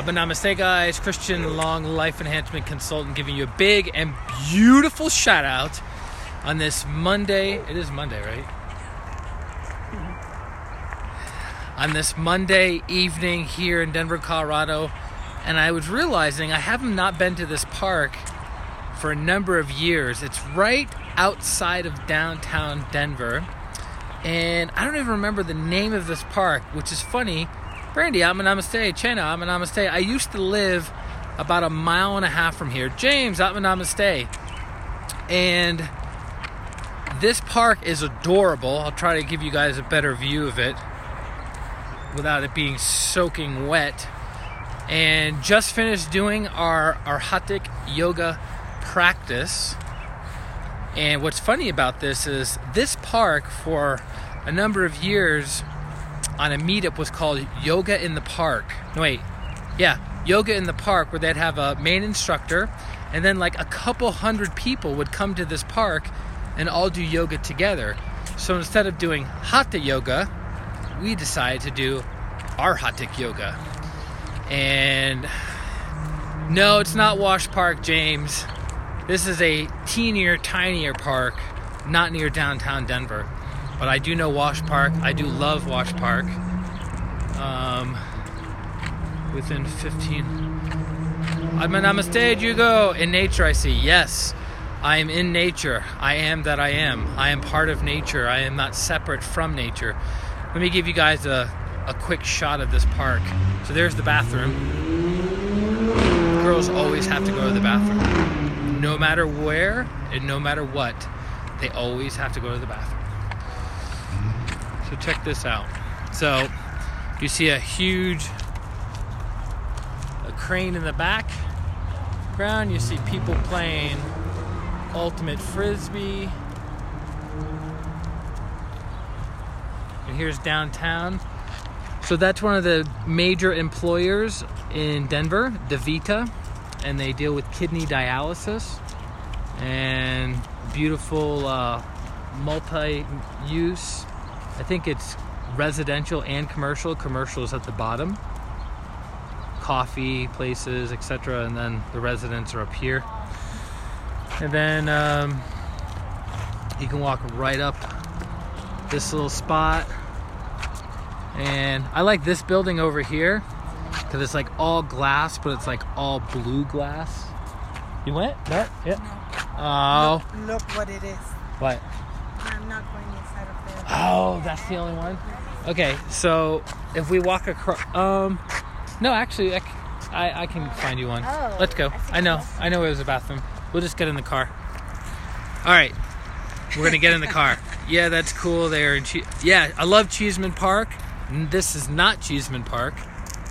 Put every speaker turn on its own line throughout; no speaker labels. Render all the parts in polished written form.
Namaste, guys. ChristianRLong, life enhancement consultant, giving you a big and beautiful shout out on this Monday. It is Monday, right? On this Monday evening here in Denver, Colorado. And I was realizing I have not been to this park for a number of years. It's right outside of downtown Denver. And I don't even remember the name of this park, which is funny. Brandy, Namaste. Chena, Namaste. I used to live about a mile and a half from here. James, Namaste. And this park is adorable. I'll try to give you guys a better view of it without it being soaking wet. And just finished doing our Hatha yoga practice. And what's funny about this is this park for a number of years on a meetup was called Yoga in the Park. Yoga in the Park, where they'd have a main instructor and then like a couple hundred people would come to this park and all do yoga together. So instead of doing Hatha yoga, we decided to do our Hatha yoga. And no, it's not Wash Park, James. This is a teenier, tinier park, not near downtown Denver. But I do know Wash Park. I do love Wash Park. Within 15... Namaste, Jugo. In nature, I see. Yes, I am in nature. I am that I am. I am part of nature. I am not separate from nature. Let me give you guys a quick shot of this park. So there's the bathroom. Girls always have to go to the bathroom. No matter where and no matter what, they always have to go to the bathroom. So check this out. So you see a huge crane in the background. You see people playing ultimate frisbee. And here's downtown. So that's one of the major employers in Denver, DaVita, and they deal with kidney dialysis and beautiful multi-use. I think it's residential and commercial. Commercial is at the bottom. Coffee places, etc. And then the residents are up here. And then you can walk right up this little spot. And I like this building over here because it's like all glass, but it's like all blue glass. You went? No? Yeah.
No. Look what it is.
What?
I'm not going inside of there.
Oh, that's the only one? Okay, so if we walk across... no, actually, I can find you one.
Oh,
let's go. I know it was a bathroom. We'll just get in the car. All right, we're going to get in the car. Yeah, that's cool there. Yeah, I love Cheeseman Park. This is not Cheeseman Park.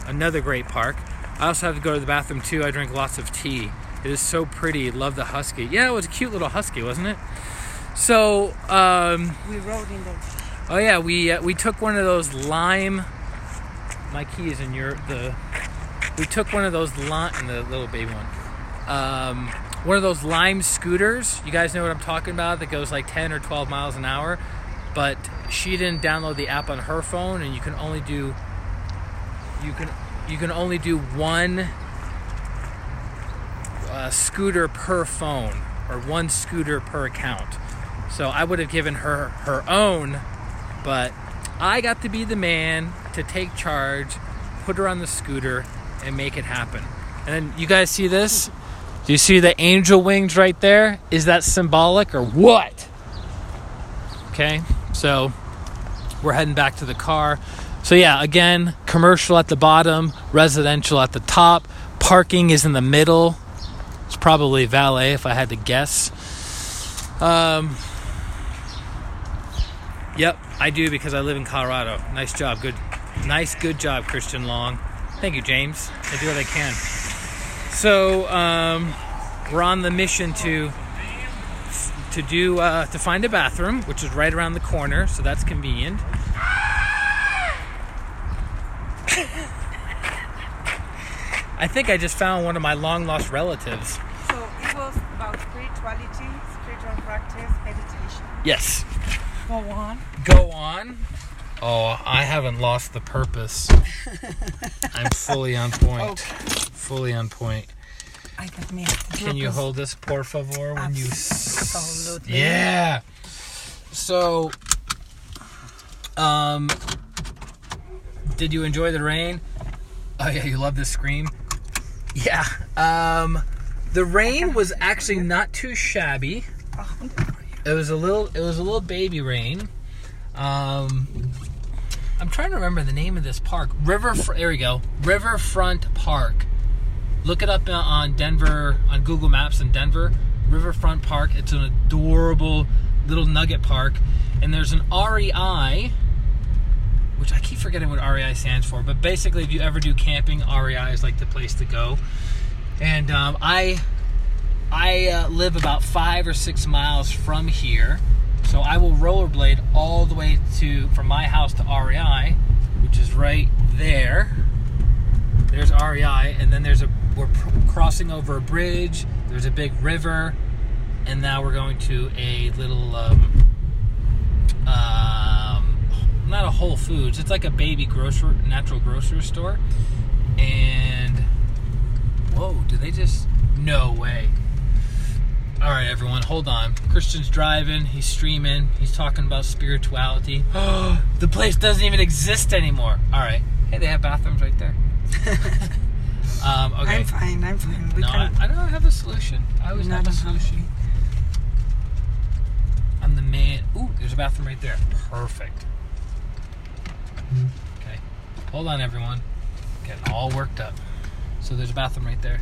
Another great park. I also have to go to the bathroom, too. I drink lots of tea. It is so pretty. Love the husky. Yeah, it was a cute little husky, wasn't it? So,
we rode in those.
Oh yeah, we took one of those lime. My key is in we took one of those lime, the little baby one. One of those lime scooters. You guys know what I'm talking about? That goes like 10 or 12 miles an hour. But she didn't download the app on her phone, and you can only do one scooter per phone, or one scooter per account. So I would have given her her own, but I got to be the man to take charge, put her on the scooter, and make it happen. And then you guys see this? Do you see the angel wings right there? Is that symbolic or what? Okay, so we're heading back to the car. So yeah, again, commercial at the bottom, residential at the top. Parking is in the middle. It's probably valet if I had to guess. Yep, I do because I live in Colorado. Nice job, good job, ChristianRLong. Thank you, James. I do what I can. So we're on the mission to find a bathroom, which is right around the corner, so that's convenient. I think I just found one of my long-lost relatives.
So it was about spirituality, spiritual practice, meditation.
Yes.
Go on.
Go on. Oh, I haven't lost the purpose. I'm fully on point.
Okay.
Fully on point.
I got me.
Can you hold this, por favor, when you...
Absolutely.
Yeah. So, did you enjoy the rain? Oh yeah, you love this scream? Yeah. The rain was actually not too shabby. It was a little baby rain. I'm trying to remember the name of this park. There we go. Riverfront Park. Look it up on Denver, on Google Maps in Denver. Riverfront Park. It's an adorable little nugget park. And there's an REI, which I keep forgetting what REI stands for. But basically, if you ever do camping, REI is like the place to go. And I live about 5 or 6 miles from here. So I will rollerblade all the way from my house to REI, which is right there. There's REI, and then we're crossing over a bridge. There's a big river, and now we're going to a little, not a Whole Foods. It's like a baby natural grocery store. And whoa, no way. All right, everyone, hold on. Christian's driving. He's streaming. He's talking about spirituality. Oh, the place doesn't even exist anymore. All right. Hey, they have bathrooms right there. Okay.
I'm fine.
I don't have a solution. I always have a solution. I'm the man. Ooh, there's a bathroom right there. Perfect. Okay. Hold on, everyone. Getting all worked up. So there's a bathroom right there.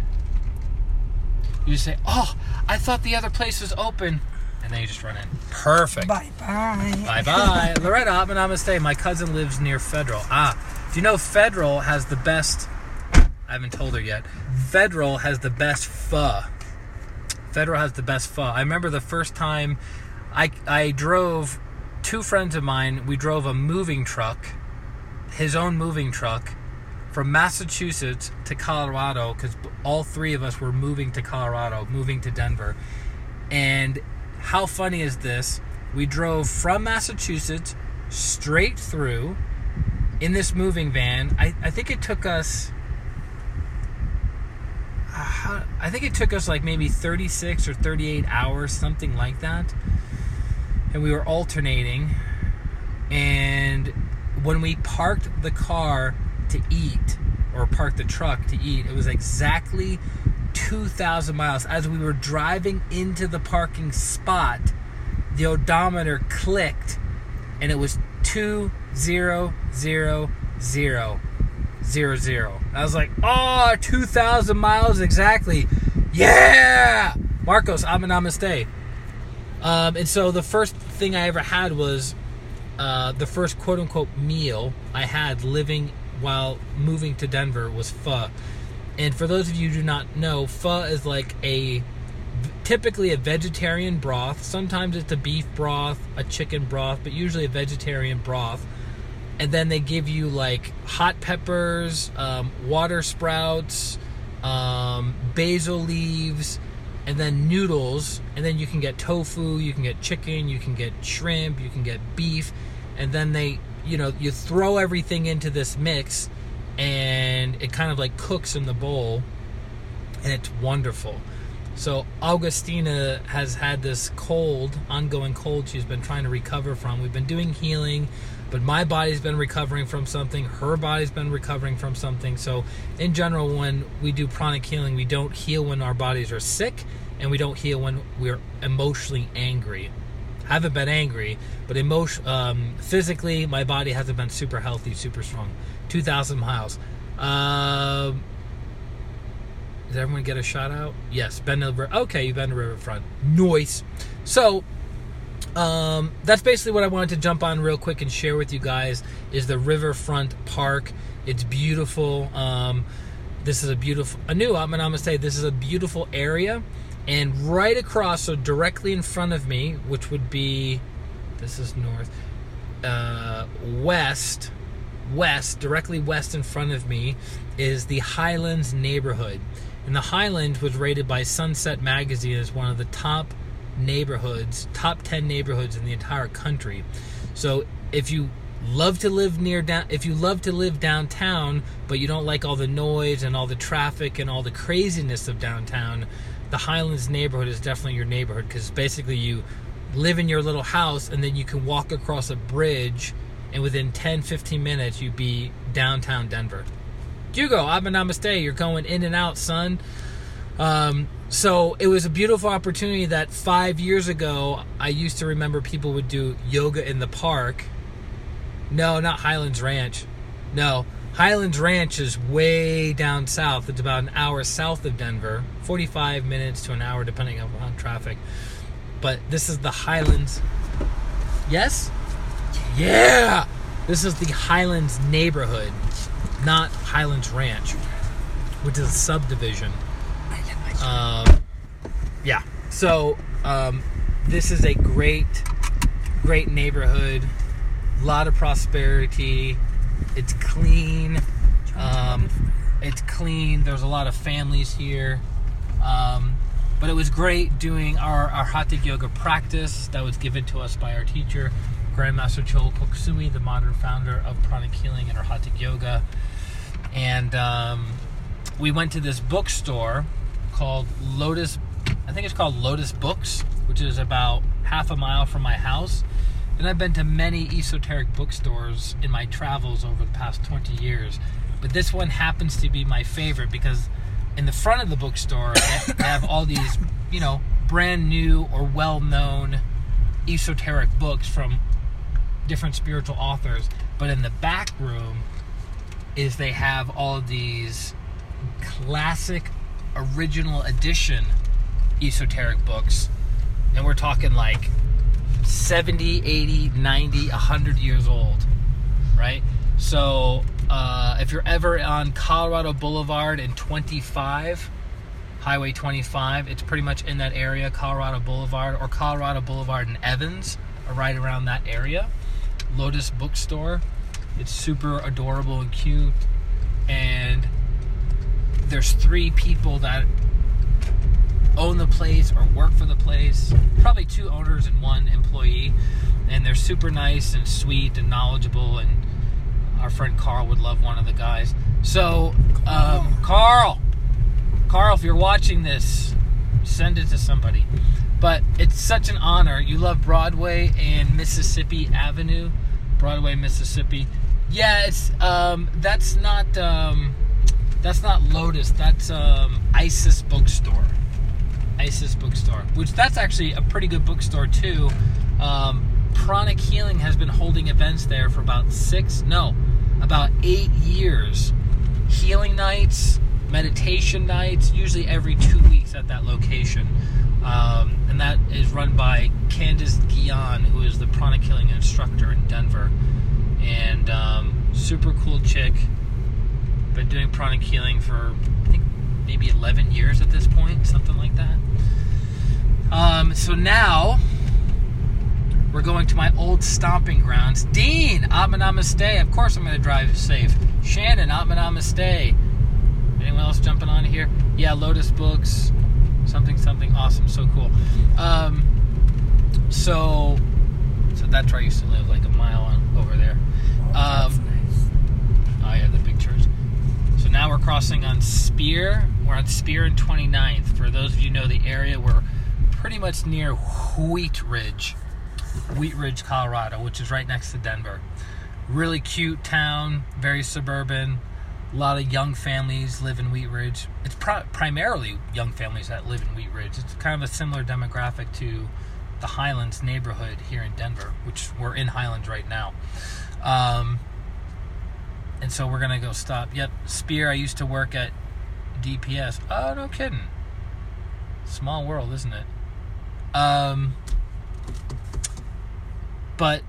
You just say, oh, I thought the other place was open. And then you just run in. Perfect.
Bye-bye.
Bye-bye. Loretta, namaste. My cousin lives near Federal. Do you know Federal has the best... I haven't told her yet. Federal has the best pho. Federal has the best pho. I remember the first time I drove... 2 friends of mine, we drove a moving truck, his own moving truck, from Massachusetts to Colorado, because all 3 of us were moving to Colorado, moving to Denver. And how funny is this? We drove from Massachusetts straight through in this moving van. I think it took us... I think it took us like maybe 36 or 38 hours, something like that. And we were alternating. And when we parked the car to eat, or parked the truck to eat, it was exactly 2,000 miles. As we were driving into the parking spot, the odometer clicked, and it was 2,000,000. I was like, oh, 2,000 miles exactly. Yeah! Marcos, namaste. And so the first thing I ever had was the first quote-unquote meal I had living while moving to Denver was pho. And for those of you who do not know, pho is like typically a vegetarian broth. Sometimes it's a beef broth, a chicken broth, but usually a vegetarian broth. And then they give you like hot peppers, water sprouts, basil leaves, and then noodles. And then you can get tofu, you can get chicken, you can get shrimp, you can get beef. And then you throw everything into this mix, and it kind of like cooks in the bowl, and it's wonderful. So Augustina has had this ongoing cold she's been trying to recover from. We've been doing healing, but my body's been recovering from something. Her body's been recovering from something. So in general, when we do pranic healing, we don't heal when our bodies are sick, and we don't heal when we're emotionally angry. I haven't been angry, but physically, my body hasn't been super healthy, super strong. 2,000 miles. Did everyone get a shout out? Yes, been to the river. Okay, you've been to Riverfront. Nice. So, that's basically what I wanted to jump on real quick and share with you guys is the Riverfront Park. It's beautiful. This is a beautiful area. And right across, so directly in front of me, which would be, this is north, directly west in front of me is the Highlands neighborhood. And the Highlands was rated by Sunset Magazine as one of the top 10 neighborhoods in the entire country. So if you love to live if you love to live downtown, but you don't like all the noise and all the traffic and all the craziness of downtown, the Highlands neighborhood is definitely your neighborhood, because basically you live in your little house and then you can walk across a bridge and within 10-15 minutes you'd be downtown Denver. Hugo, Abba Namaste, you're going in and out, son. So it was a beautiful opportunity that 5 years ago I used to remember people would do yoga in the park. No, not Highlands Ranch. No, Highlands Ranch is way down south. It's about an hour south of Denver, 45 minutes to an hour depending on traffic. But this is the Highlands. Yes? Yeah! This is the Highlands neighborhood, not Highlands Ranch, which is a subdivision. Yeah. So this is a great neighborhood. A lot of prosperity. It's clean. There's a lot of families here. But it was great doing our Hatha Yoga practice that was given to us by our teacher, Grandmaster Chol Koksui, the modern founder of Pranic Healing and Hatha Yoga. And we went to this bookstore called Lotus, I think it's called Lotus Books, which is about half a mile from my house. And I've been to many esoteric bookstores in my travels over the past 20 years. But this one happens to be my favorite because in the front of the bookstore, they have all these, brand new or well-known esoteric books from different spiritual authors. But in the back room they have all of these classic original edition esoteric books. And we're talking like 70, 80, 90, 100 years old, right? So if you're ever on Colorado Boulevard and Highway 25, it's pretty much in that area, Colorado Boulevard, or Colorado Boulevard and Evans, are right around that area. Lotus Bookstore. It's super adorable and cute. And there's 3 people that own the place or work for the place, probably 2 owners and 1 employee, and they're super nice and sweet and knowledgeable, and our friend Carl would love one of the guys. So Carl, if you're watching this, send it to somebody. But it's such an honor. You love Broadway and Mississippi Avenue, Broadway, Mississippi. Yeah, it's that's not Lotus, that's Isis Bookstore. Isis Bookstore, which that's actually a pretty good bookstore too. Pranic Healing has been holding events there for about 8 years. Healing nights, meditation nights, usually every 2 weeks at that location. And that is run by Candace Guion, who is the Pranic Healing instructor in Denver. And super cool chick. Been doing Pranic Healing for, I think, maybe 11 years at this point, something like that. So now we're going to my old stomping grounds. Dean, Atma Namaste. Of course I'm going to drive safe. Shannon, Atma Namaste. Anyone else jumping on here? Yeah, Lotus Books. Something awesome. So cool. So that's where I used to live, like a mile over there.
That's nice.
Oh yeah, the big church. So now we're crossing on Spear. We're on Spear and 29th. For those of you who know the area, we're pretty much near Wheat Ridge, Colorado, which is right next to Denver. Really cute town, very suburban. A lot of young families live in Wheat Ridge. It's primarily young families that live in Wheat Ridge. It's kind of a similar demographic to the Highlands neighborhood here in Denver, which we're in Highlands right now. And so we're going to go stop. Yep, Spear, I used to work at DPS. Oh, no kidding. Small world, isn't it? But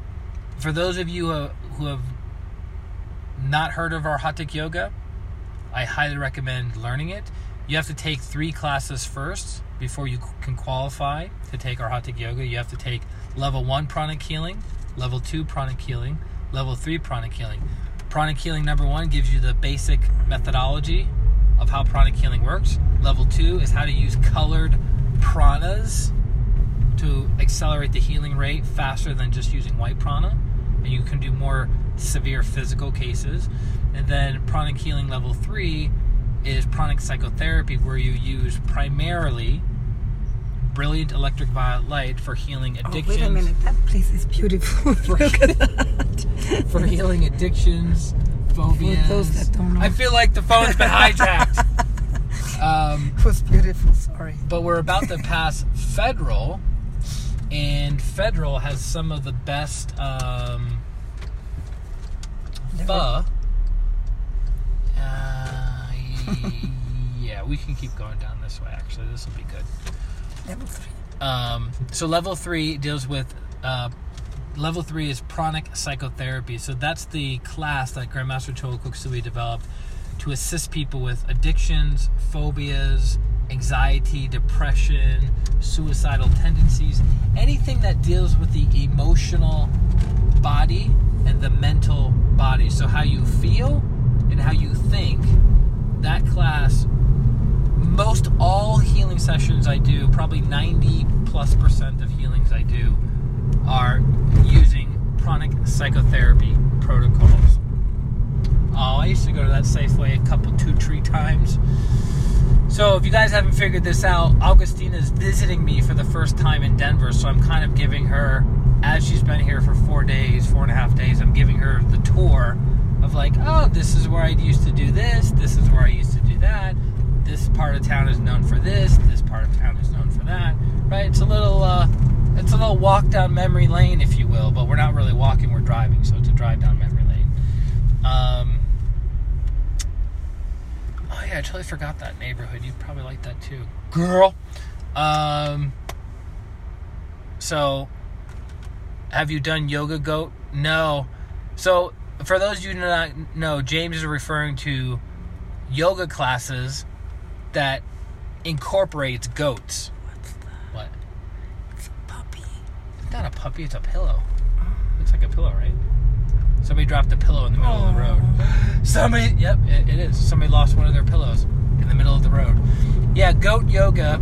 for those of you who have not heard of our Hatha Yoga, I highly recommend learning it. You have to take 3 classes first before you can qualify to take our Hatha Yoga. You have to take level 1 Pranic Healing, level 2 Pranic Healing, level 3 Pranic Healing. Pranic Healing number 1 gives you the basic methodology of how Pranic Healing works. Level 2 is how to use colored pranas to accelerate the healing rate faster than just using white prana. And you can do more severe physical cases. And then pranic healing level 3 is pranic psychotherapy, where you use primarily brilliant electric violet light for healing addictions.
Oh, wait a minute. That place is beautiful. Look at that.
For healing addictions, phobias.
For those that don't know.
I feel like the phone's been hijacked.
It was beautiful, sorry.
But we're about to pass Federal, and Federal has some of the best pho. Yeah, we can keep going down this way, actually. This will be good.
Level 3.
So level 3 deals with... level 3 is pranic psychotherapy. So that's the class that Grandmaster Chola Koksui developed to assist people with addictions, phobias, anxiety, depression, suicidal tendencies, anything that deals with the emotional body and the mental body. So how you feel and how you think. That class, most all healing sessions I do, probably 90+% of healings I do, are using pranic psychotherapy protocols. Oh, I used to go to that Safeway a couple, 2-3 times. So if you guys haven't figured this out, Augustina is visiting me for the first time in Denver, so I'm kind of giving her, as she's been here for 4.5 days, I'm giving her the tour of like, oh, this is where I used to do this is where I used to do that, this part of town is known for this part of town is known for that, right? It's a little walk down memory lane, if you will, but we're not really walking, we're driving, so it's a drive down memory lane. Oh yeah, I totally forgot that neighborhood. You'd probably like that too, girl. So, have you done yoga, goat? No. So, for those of you who do not know, James is referring to yoga classes that incorporates goats.
What's that?
What?
It's a puppy.
It's not a puppy, it's a pillow. Looks like a pillow, right? Somebody dropped a pillow in the middle of the road. Somebody, yep, it is. Somebody lost one of their pillows in the middle of the road. Yeah, goat yoga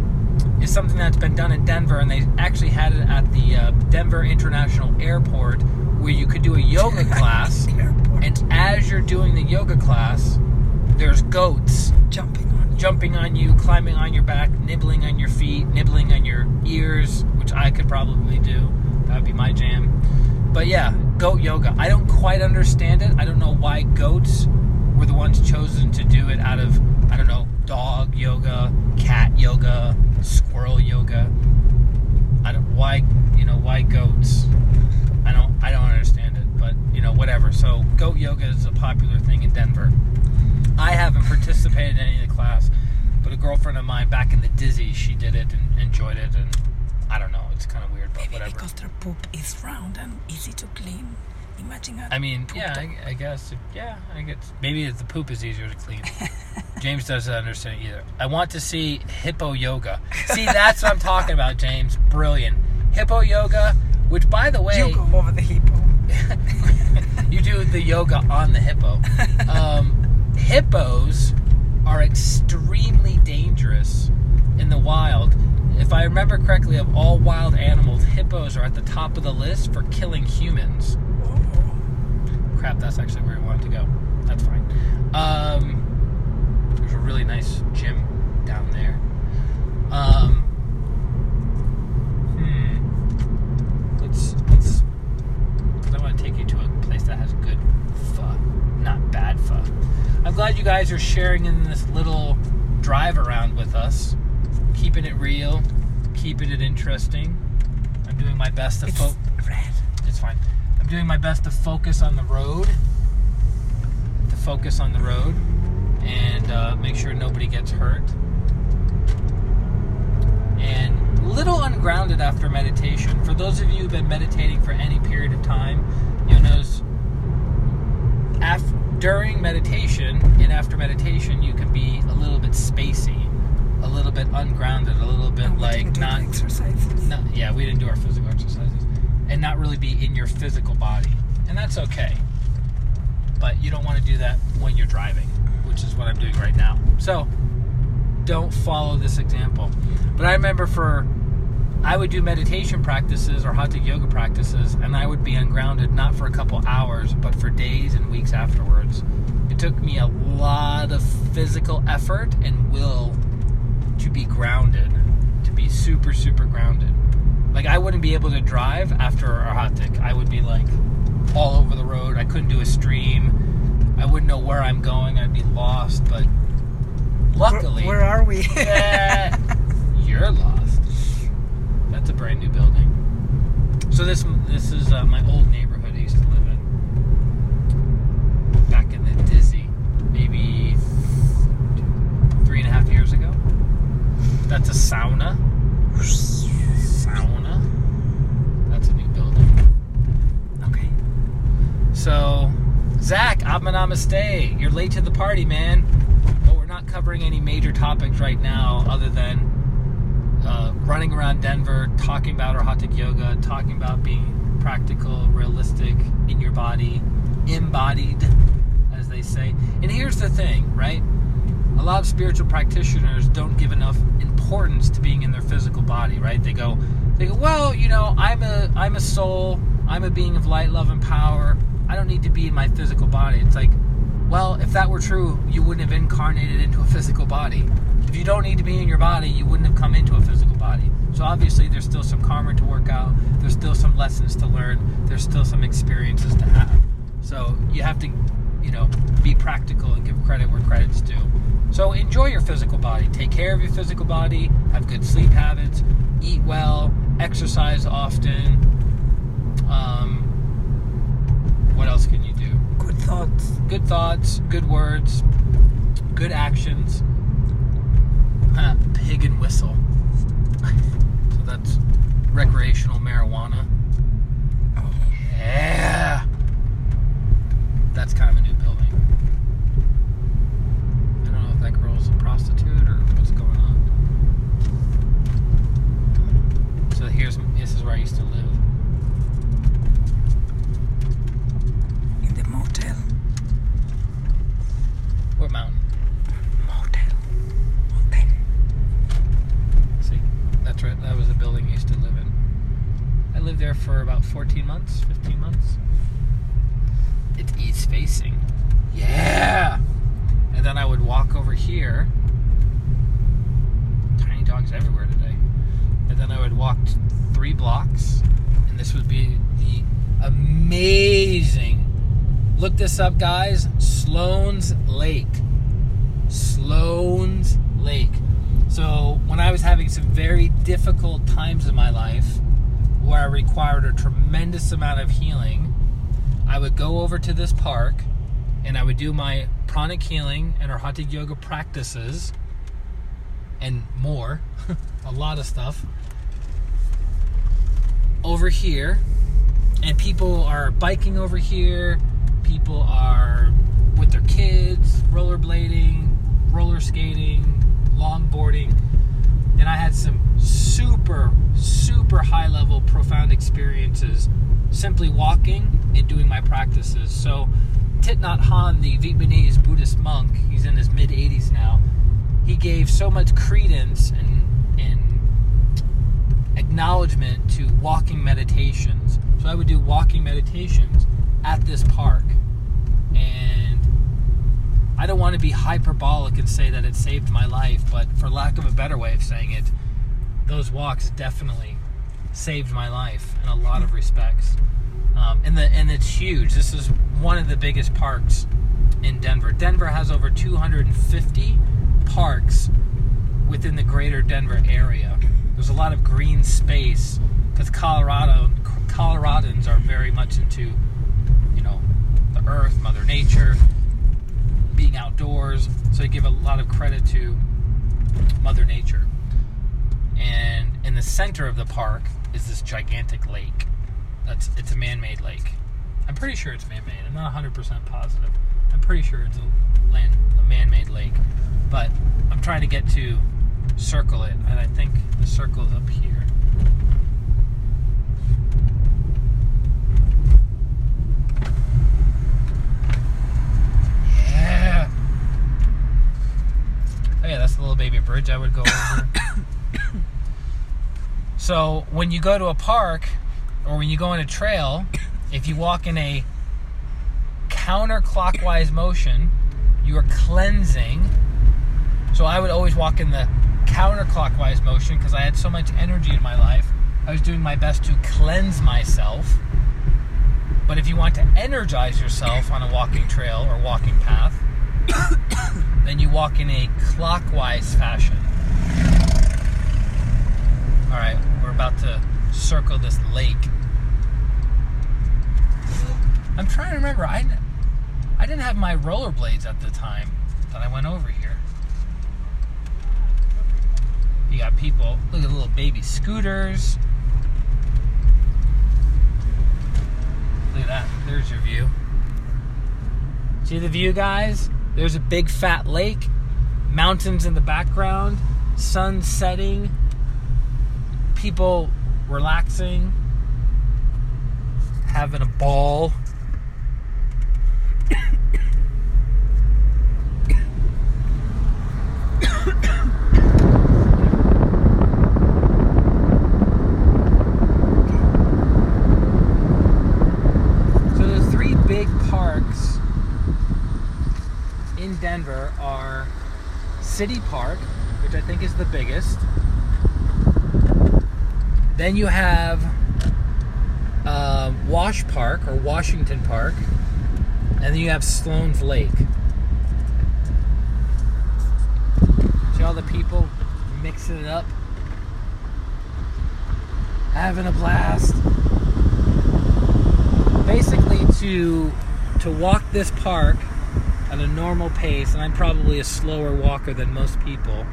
is something that's been done in Denver, and they actually had it at the Denver International Airport, where you could do a yoga class, and as you're doing the yoga class, there's goats jumping on you, climbing on your back, nibbling on your feet, nibbling on your ears, which I could probably do. That would be my jam. But yeah, goat yoga. I don't quite understand it. I don't know why goats were the ones chosen to do it out of, I don't know, dog yoga, cat yoga, squirrel yoga. Why goats? I don't understand it, but whatever. So goat yoga is a popular thing in Denver. I haven't participated in any of the class, but a girlfriend of mine back in the Dizzy, she did it and enjoyed it, and I don't know, it's kind of weird, but
maybe
whatever.
Because their poop is round and easy to clean. Imagine
I guess. Yeah, I guess. Maybe the poop is easier to clean. James doesn't understand it either. I want to see hippo yoga. See, that's what I'm talking about, James. Brilliant. Hippo yoga, which, by the way...
You go over the hippo.
You do the yoga on the hippo. Hippos are extremely dangerous in the wild. If I remember correctly, of all wild animals, hippos are at the top of the list for killing humans. Crap, that's actually where we wanted to go. That's fine. There's a really nice gym down there. Let's because I want to take you to a place that has good pho, not bad pho. I'm glad you guys are sharing in this little drive around with us, keeping it real, keeping it interesting. I'm doing my best to It's fine. I'm doing my best to focus on the road. And make sure nobody gets hurt. And little ungrounded after meditation. For those of you who've been meditating for any period of time, you'll notice during meditation and after meditation, you can be a little bit spacey, a little bit ungrounded, a little bit not
exercises.
No, yeah, we didn't do our physical exercises, and not really be in your physical body, and that's okay. But you don't want to do that when you're driving, which is what I'm doing right now. So don't follow this example. But I remember for I would do meditation practices or hatha yoga practices, and I would be ungrounded not for a couple hours, but for days and weeks afterwards. It took me a lot of physical effort and will to be grounded, to be super, super grounded. Like, I wouldn't be able to drive after Arhatik. I would be like all over the road. I couldn't do a stream. I wouldn't know where I'm going. I'd be lost. But luckily,
where are we?
You're lost. That's a brand new building. So this is my old neighborhood I used to live in. Back in the Dizzy, maybe 3.5 years ago. That's a sauna. That's a new building. Okay. So, Zach, Abba Namaste. You're late to the party, man. But we're not covering any major topics right now other than running around Denver, talking about our Hatha Yoga, talking about being practical, realistic, in your body, embodied, as they say. And here's the thing, right? A lot of spiritual practitioners don't give enough importance to being in their physical body, right? They go, well, you know, I'm a soul, I'm a being of light, love, and power. I don't need to be in my physical body. It's like, well, if that were true, you wouldn't have incarnated into a physical body. If you don't need to be in your body, you wouldn't have come into a physical body. So obviously there's still some karma to work out. There's still some lessons to learn. There's still some experiences to have. So you have to, you know, be practical and give credit where credit's due. So enjoy your physical body. Take care of your physical body. Have good sleep habits. Eat well. Exercise often. What else can you do?
Good thoughts.
Good thoughts. Good words. Good actions. Pig and whistle. So that's recreational marijuana.
Oh.
Yeah. That's kind of a new building. I don't know if that girl's a prostitute or what's going on. So this is where I used to live.
In the motel.
What mountain?
Motel.
See, that's right. That was the building I used to live in. I lived there for about 14 months, 15 months. It's east facing. Yeah! And then I would walk over here. Tiny dogs everywhere today. And then I would walk 3 blocks. And this would be the amazing, look this up, guys, Sloan's Lake. Sloan's Lake. So when I was having some very difficult times in my life where I required a tremendous amount of healing, I would go over to this park and I would do my pranic healing and our hatha yoga practices and more, a lot of stuff, over here. And people are biking over here, people are with their kids, rollerblading, roller skating, longboarding, and I had some super, super high level, profound experiences simply walking and doing my practices. So Thich Nhat Hanh, the Vietnamese Buddhist monk, he's in his mid-80s now, he gave so much credence and acknowledgement to walking meditations. So I would do walking meditations at this park. And I don't want to be hyperbolic and say that it saved my life, but for lack of a better way of saying it, those walks definitely saved my life in a lot of respects. And it's huge. This is one of the biggest parks in Denver. Denver has over 250 parks within the greater Denver area. There's a lot of green space because Coloradans are very much into, you know, the earth, Mother Nature, being outdoors. So they give a lot of credit to Mother Nature. And in the center of the park is this gigantic lake. It's a man-made lake. I'm pretty sure it's man-made. I'm not 100% positive. I'm pretty sure it's a man-made lake. But I'm trying to get to circle it, and I think the circle is up here. Yeah. Oh yeah, that's the little baby bridge I would go over. So when you go to a park or when you go on a trail, if you walk in a counterclockwise motion, you are cleansing. So I would always walk in the counterclockwise motion because I had so much energy in my life. I was doing my best to cleanse myself. But if you want to energize yourself on a walking trail or walking path, then you walk in a clockwise fashion. Alright, we're about to circle this lake. I'm trying to remember, I didn't have my rollerblades at the time that I went over here. You got people, look at little baby scooters. Look at that, there's your view. See the view, guys? There's a big fat lake, mountains in the background, sun setting, people relaxing, having a ball. Denver are City Park, which I think is the biggest. Then you have Wash Park or Washington Park, and then you have Sloan's Lake. See all the people mixing it up, having a blast. Basically, to walk this park at a normal pace, and I'm probably a slower walker than most people,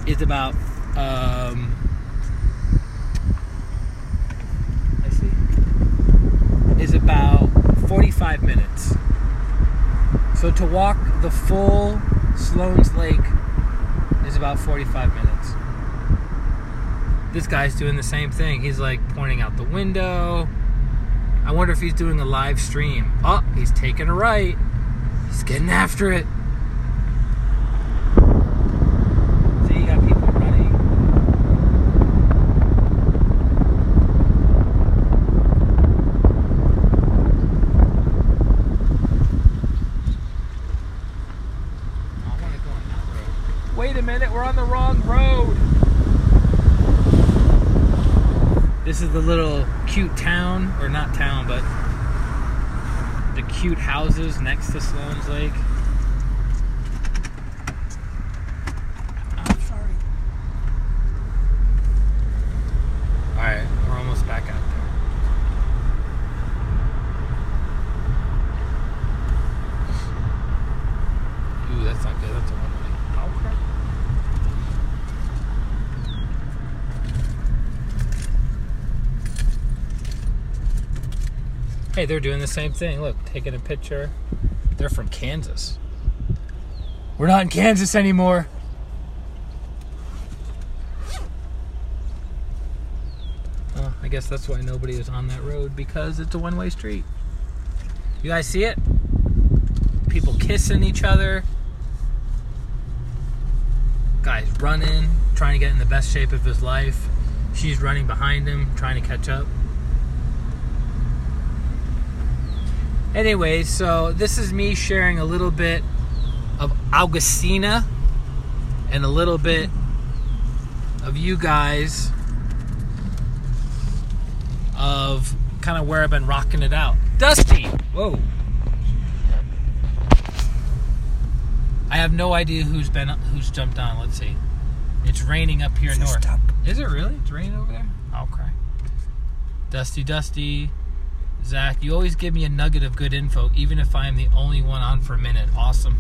is about is about 45 minutes. So to walk the full Sloan's Lake is about 45 minutes. This guy's doing the same thing. He's like pointing out the window. I wonder if he's doing a live stream. Oh, he's taking a right. He's getting after it. See, you got people running. I want to go on that road. Wait a minute, we're on the wrong road. This is the little cute town, or not town, but the cute houses next to Sloan's Lake.
I'm sorry.
Alright, we're almost back out there. Ooh, that's not good. That's a one-way. Okay. Hey, they're doing the same thing. Look, taking a picture. They're from Kansas. We're not in Kansas anymore. Well, I guess that's why nobody is on that road, because it's a one-way street. You guys see it? People kissing each other. Guy's running, trying to get in the best shape of his life. She's running behind him, trying to catch up. Anyway, so this is me sharing a little bit of Augustina and a little bit of you guys of kind of where I've been rocking it out. Dusty! Whoa. I have no idea who's jumped on. Let's see. It's raining up here north.
Stop.
Is it really? It's raining over there? Oh, crap. Dusty. Zach, you always give me a nugget of good info, even if I am the only one on for a minute. Awesome.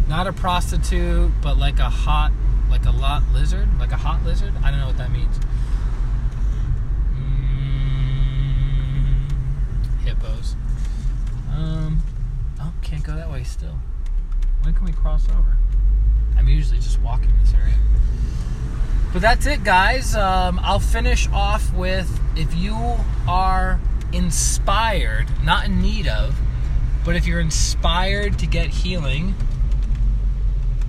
Not a prostitute, but like a hot lizard? Like a hot lizard? I don't know what that means. Hippos. Oh, can't go that way still. When can we cross over? I'm usually just walking this area. But that's it, guys. I'll finish off with, if you are inspired, not in need of, but if you're inspired to get healing,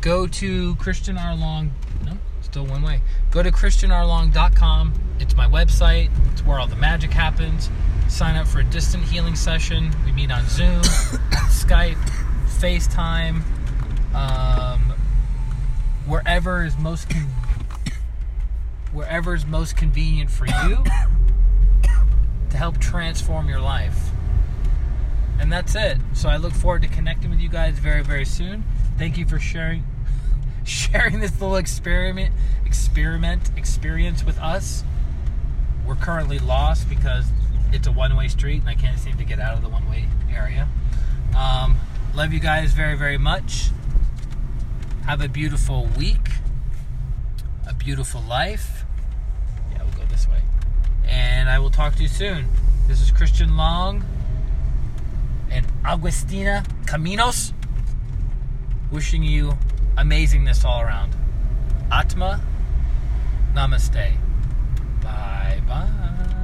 go to ChristianRLong. No, it's Still one way. Go to ChristianRLong.com. It's my website. It's where all the magic happens. Sign up for a distant healing session. We meet on Zoom, Skype, FaceTime, wherever is most convenient for you to help transform your life. And that's it. So I look forward to connecting with you guys very, very soon. Thank you for sharing this little experience with us. We're currently lost because it's a one-way street and I can't seem to get out of the one-way area. Love you guys very, very much. Have a beautiful week, a beautiful life. Yeah, we'll go this way. And I will talk to you soon. This is Christian Long and Agustina Caminos, wishing you amazingness all around. Atma, namaste. Bye-bye.